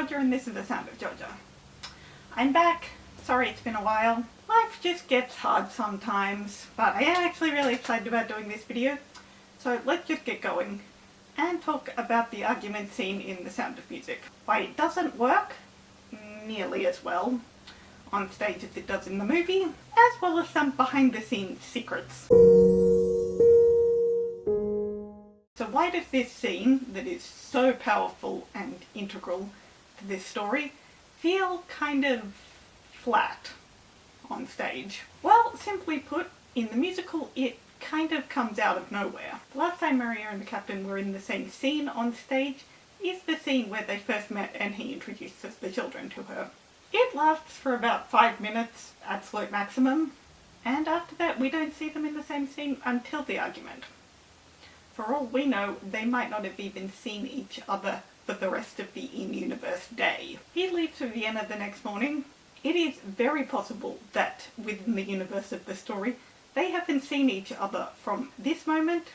Georgia and this is The Sound of Georgia. I'm back. Sorry it's been a while. Life just gets hard sometimes, but I am actually really excited about doing this video. So let's just get going and talk about the argument scene in The Sound of Music. Why it doesn't work nearly as well on stage as it does in the movie, as well as some behind the scenes secrets. So why does this scene, that is so powerful and integral to this story, feel kind of flat on stage? Well, simply put, in the musical it kind of comes out of nowhere. The last time Maria and the Captain were in the same scene on stage is the scene where they first met and he introduces the children to her. It lasts for about 5 minutes, absolute maximum, and after that we don't see them in the same scene until the argument. For all we know, they might not have even seen each other for the rest of the in-universe day. He leaves for Vienna the next morning. It is very possible that within the universe of the story, they haven't seen each other from this moment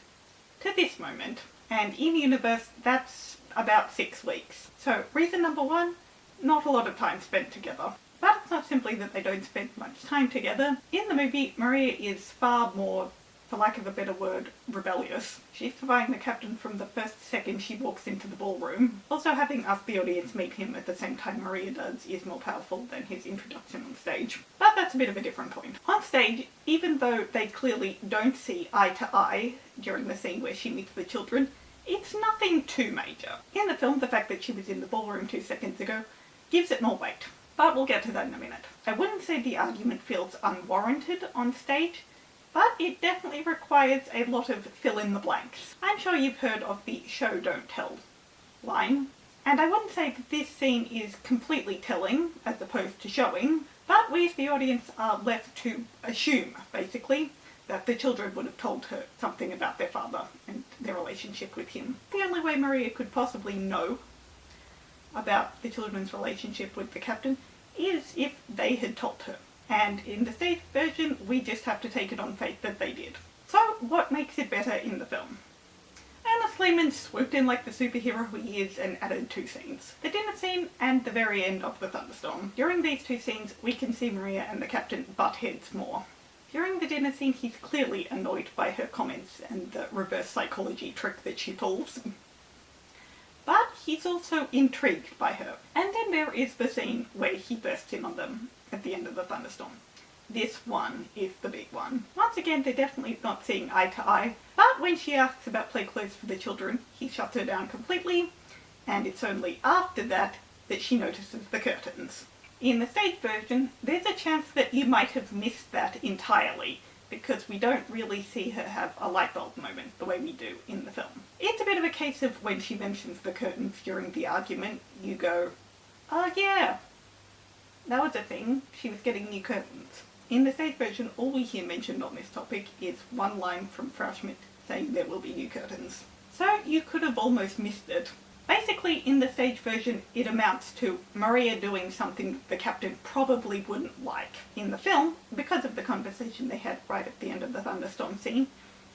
to this moment. And in-universe, that's about 6 weeks. So reason number one, not a lot of time spent together. But it's not simply that they don't spend much time together. In the movie, Maria is far more, for lack of a better word, rebellious. She's defying the Captain from the first second she walks into the ballroom. Also, having us, the audience, meet him at the same time Maria does is more powerful than his introduction on stage. But that's a bit of a different point. On stage, even though they clearly don't see eye to eye during the scene where she meets the children, it's nothing too major. In the film, the fact that she was in the ballroom 2 seconds ago gives it more weight. But we'll get to that in a minute. I wouldn't say the argument feels unwarranted on stage, but it definitely requires a lot of fill-in-the-blanks. I'm sure you've heard of the show don't tell line, and I wouldn't say that this scene is completely telling as opposed to showing, but we as the audience are left to assume, basically, that the children would have told her something about their father and their relationship with him. The only way Maria could possibly know about the children's relationship with the Captain is if they had told her. And in the stage version, we just have to take it on faith that they did. So, what makes it better in the film? Anna Sleeman swooped in like the superhero he is and added 2 scenes. The dinner scene and the very end of the thunderstorm. During these 2 scenes, we can see Maria and the Captain butt heads more. During the dinner scene, he's clearly annoyed by her comments and the reverse psychology trick that she pulls. But he's also intrigued by her. And then there is the scene where he bursts in on them at the end of the thunderstorm. This one is the big one. Once again, they're definitely not seeing eye to eye, but when she asks about play clothes for the children, he shuts her down completely, and it's only after that that she notices the curtains. In the stage version, there's a chance that you might have missed that entirely, because we don't really see her have a light bulb moment the way we do in the film. It's a bit of a case of when she mentions the curtains during the argument, you go, oh yeah, that was a thing, she was getting new curtains. In the stage version, all we hear mentioned on this topic is one line from Frau Schmidt saying there will be new curtains. So you could have almost missed it. Basically, in the stage version, it amounts to Maria doing something the Captain probably wouldn't like. In the film, because of the conversation they had right at the end of the thunderstorm scene,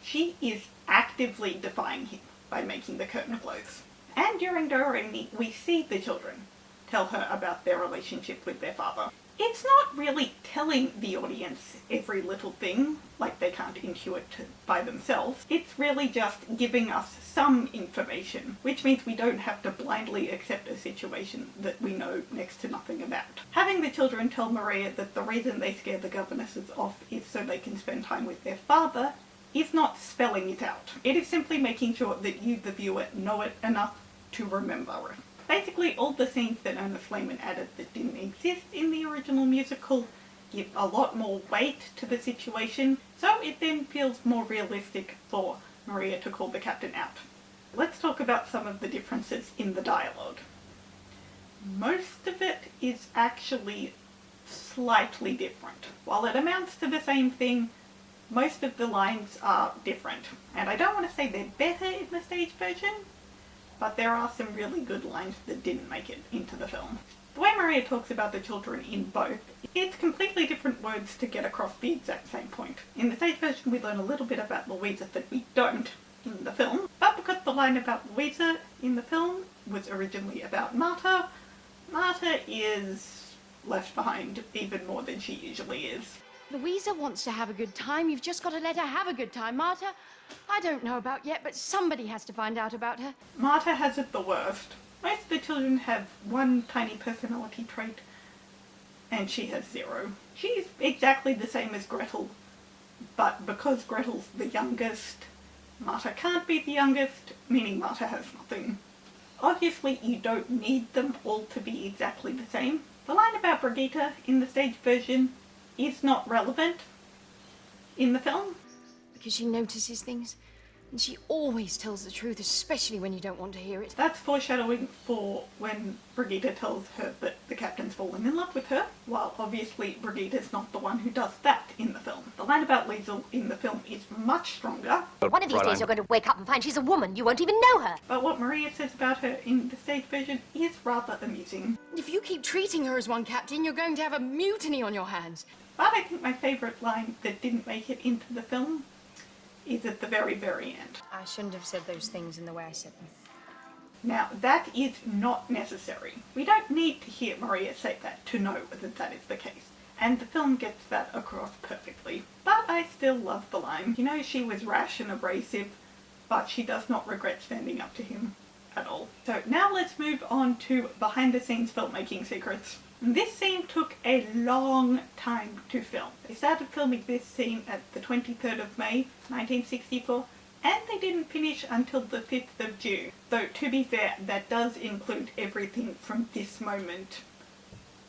she is actively defying him by making the curtain close. And during Do Re Mi, we see the children tell her about their relationship with their father. It's not really telling the audience every little thing, like they can't intuit by themselves. It's really just giving us some information, which means we don't have to blindly accept a situation that we know next to nothing about. Having the children tell Maria that the reason they scare the governesses off is so they can spend time with their father is not spelling it out. It is simply making sure that you, the viewer, know it enough to remember it. Basically, all the scenes that Anna Sleeman added that didn't exist in the original musical give a lot more weight to the situation, so it then feels more realistic for Maria to call the Captain out. Let's talk about some of the differences in the dialogue. Most of it is actually slightly different. While it amounts to the same thing, most of the lines are different. And I don't want to say they're better in the stage version, but there are some really good lines that didn't make it into the film. The way Maria talks about the children in both, it's completely different words to get across the exact same point. In the stage version we learn a little bit about Louisa that we don't in the film, but because the line about Louisa in the film was originally about Marta, Marta is left behind even more than she usually is. Louisa wants to have a good time. You've just got to let her have a good time, Marta. I don't know about yet, but somebody has to find out about her. Marta has it the worst. Most of the children have one tiny personality trait, and she has zero. She's exactly the same as Gretel, but because Gretel's the youngest, Marta can't be the youngest, meaning Marta has nothing. Obviously, you don't need them all to be exactly the same. The line about Brigitte in the stage version is not relevant in the film. Because she notices things, and she always tells the truth, especially when you don't want to hear it. That's foreshadowing for when Brigitte tells her that the captain's fallen in love with her, while obviously Brigitte's not the one who does that in the film. The line about Liesel in the film is much stronger. One of these days you're going to wake up and find she's a woman. You won't even know her. But what Maria says about her in the stage version is rather amusing. If you keep treating her as one, Captain, you're going to have a mutiny on your hands. But I think my favourite line that didn't make it into the film is at the very, very end. I shouldn't have said those things in the way I said them. Now, that is not necessary. We don't need to hear Maria say that to know that that is the case. And the film gets that across perfectly. But I still love the line. You know, she was rash and abrasive, but she does not regret standing up to him at all. So now let's move on to behind the scenes filmmaking secrets. This scene took a long time to film. They started filming this scene at the 23rd of May, 1964, and they didn't finish until the 5th of June. Though, to be fair, that does include everything from this moment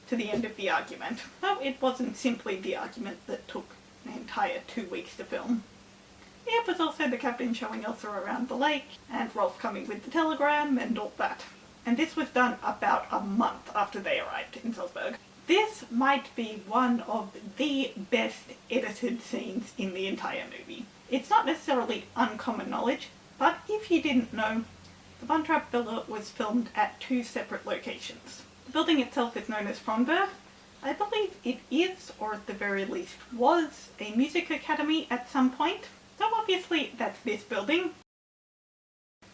to the end of the argument. So it wasn't simply the argument that took an entire 2 weeks to film. It was also the captain showing Elsa around the lake, and Rolf coming with the telegram, and all that. And this was done about a month after they arrived in Salzburg. This might be one of the best edited scenes in the entire movie. It's not necessarily uncommon knowledge, but if you didn't know, the Von Trapp Villa was filmed at 2 separate locations. The building itself is known as Frauenberg. I believe it is, or at the very least was, a music academy at some point. So obviously that's this building.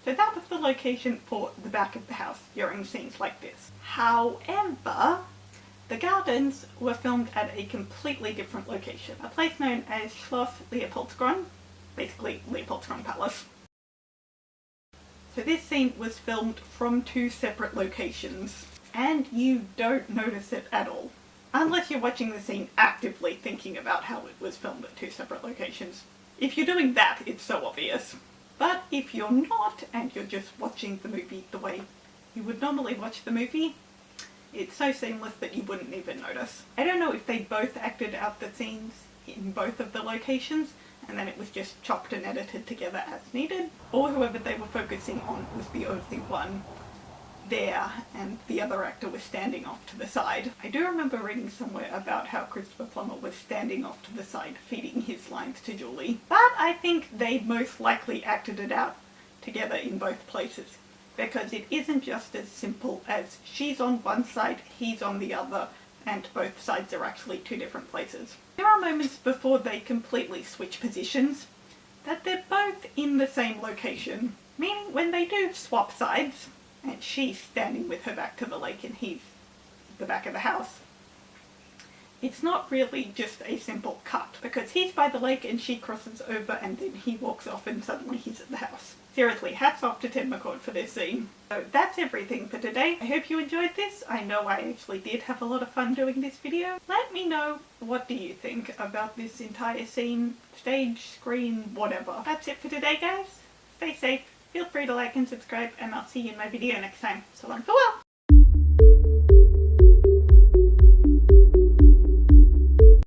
So that was the location for the back of the house during scenes like this. However, the gardens were filmed at a completely different location, a place known as Schloss Leopoldskron, basically Leopoldskron Palace. So this scene was filmed from 2 separate locations, and you don't notice it at all. Unless you're watching the scene actively thinking about how it was filmed at 2 separate locations. If you're doing that, it's so obvious. But if you're not, and you're just watching the movie the way you would normally watch the movie, it's so seamless that you wouldn't even notice. I don't know if they both acted out the scenes in both of the locations, and then it was just chopped and edited together as needed, or whoever they were focusing on was the only one there, and the other actor was standing off to the side. I do remember reading somewhere about how Christopher Plummer was standing off to the side feeding his lines to Julie, but I think they most likely acted it out together in both places, because it isn't just as simple as she's on one side, he's on the other, and both sides are actually 2 different places. There are moments before they completely switch positions that they're both in the same location, meaning when they do swap sides, and she's standing with her back to the lake and he's at the back of the house, it's not really just a simple cut, because he's by the lake and she crosses over and then he walks off and suddenly he's at the house. Seriously, hats off to Ted McCord for this scene. So that's everything for today. I hope you enjoyed this. I know I actually did have a lot of fun doing this video. Let me know, what do you think about this entire scene, stage, screen, whatever. That's it for today, guys. Stay safe. Feel free to like and subscribe, and I'll see you in my video next time. So long, farewell!